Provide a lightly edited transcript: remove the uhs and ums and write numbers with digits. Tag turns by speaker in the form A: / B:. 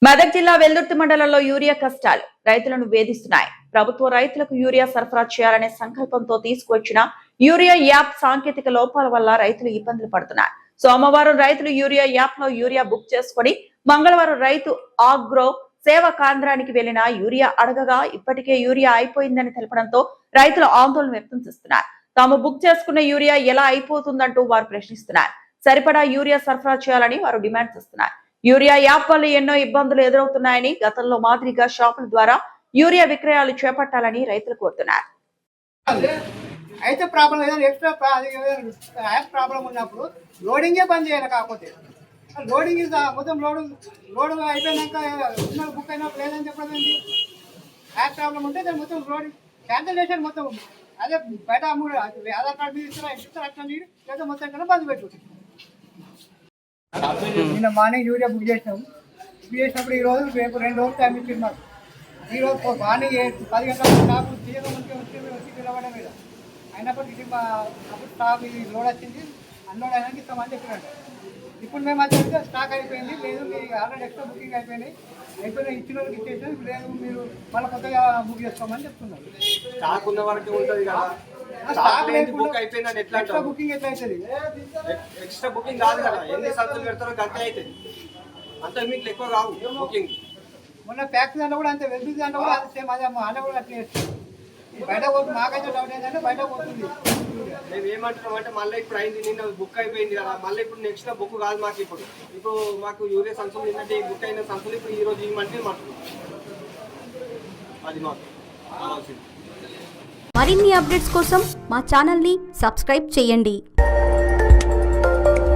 A: మెదక్ జిల్లా వెల్దుర్తి మండలంలో యూరియా కష్టాలు రైతులను వేధిస్తున్నాయి. ప్రభుత్వ రైతులకు యూరియా సరఫరా చేయాలనే సంకల్పంతో తీసుకువచ్చిన యూరియా యాప్ సాంకేతిక లోపాల వల్ల రైతులు ఇబ్బందులు పడుతున్నారు. సోమవారం రైతులు యూరియా యాప్ లో యూరియా బుక్ చేసుకుని మంగళవారం రైతు ఆగ్రో సేవా కేంద్రానికి వెళ్లిన యూరియా అడగగా ఇప్పటికే యూరియా అయిపోయిందని తెలపడంతో రైతులు ఆందోళన వ్యక్తం చేస్తున్నారు. తాము బుక్ చేసుకున్న యూరియా ఎలా అయిపోతుందంటూ వారు ప్రశ్నిస్తున్నారు. సరిపడా యూరియా సరఫరా చేయాలని వారు డిమాండ్ చేస్తున్నారు. యూరియా యాప్ వల్ల ఎన్నో ఇబ్బందులు ఎదురవుతున్నాయని, గతంలో మాదిరిగా షాపుల ద్వారా యూరియా విక్రయాలు చేపట్టాలని రైతులు కోరుతున్నారు.
B: అయితే ప్రాబ్లం ఏదైనా ఎక్స్ట్రా యాప్ ప్రాబ్లం ఉన్నప్పుడు లోడింగే బంద్ చేయాలి. కాకపోతే లోడింగ్ మొత్తం లోడ్ అయిపోయినాక బుక్ అయినప్పుడు లేదని చెప్పడం ఏంటి? యాప్ ప్రాబ్లం ఉంటే దాన్ని మొత్తం లోడింగ్ క్యాన్సిల్ చేశారు. మొత్తం అదే బయట ఆధార్ కార్డు మీద ఇస్తారు అట్లా లేదా మొత్తం కన్నా బంద్ పెట్టుకుంటుంది. నిన్న మార్నింగ్ యూరియా బుక్ చేసినప్పుడు ఈ రోజు రేపు 2 రోజులు టైం ఇచ్చింది మాకు. ఈ రోజు మార్నింగ్ 10 గంటలకు స్టాప్ వచ్చి పిలవడం మీద అయినప్పటికీ అప్పుడు స్టాప్ లోడ్ వచ్చింది. అన్లోడ్ అయినాక ఇస్తామని చెప్పినట్టు. ఇప్పుడు మేము అది చెప్తే స్టాక్ అయిపోయింది, లేదు మీరు ఆల్రెడీ ఎక్స్ట్రా బుకింగ్ అయిపోయినాయి ఇచ్చిన వాళ్ళకి ఇచ్చేసాం, లేదు మీరు మళ్ళీ కొత్తగా బుక్ చేసుకోమని చెప్తున్నారు.
C: స్టాక్ ఉన్న వరకు ఉంటుంది కదా,
B: ఎక్స్ట్రా బుకింగ్ ఎట్లా అవుతుంది?
C: ఎక్స్ట్రా బుకింగ్ కాదు కదా, ఎన్ని సంచులు పెడతారో గంటే అవుతుంది. అంత మీకు ఎక్కువ కావు బుకింగ్.
B: మొన్న ఫ్యాక్టరీ దాంట్లో కూడా అంతే, వెళ్తుంది దాంట్లో కూడా అంతే సేమ్. అదే అన్న కూడా అట్లా చేస్తుంది. బయట పోతుంది. మాకైతే డౌట్ ఏంటంటే బయట పోతుంది.
C: మేము ఏమంటున్నాం అంటే మళ్ళీ ఇప్పుడు అయింది, నిన్న బుక్ అయిపోయింది కదా, మళ్ళీ ఇప్పుడు నెక్స్ట్ బుక్ కాదు మాకు. ఇప్పుడు మాకు యూరియా సంచులు ఏంటంటే బుక్ అయిన సంచులు ఇప్పుడు ఈ రోజు ఇవ్వమంటే మాకు అది మాకు కావాల్సింది.
D: మరిన్ని అప్డేట్స్ కోసం మా ఛానల్ని సబ్స్క్రైబ్ చేయండి.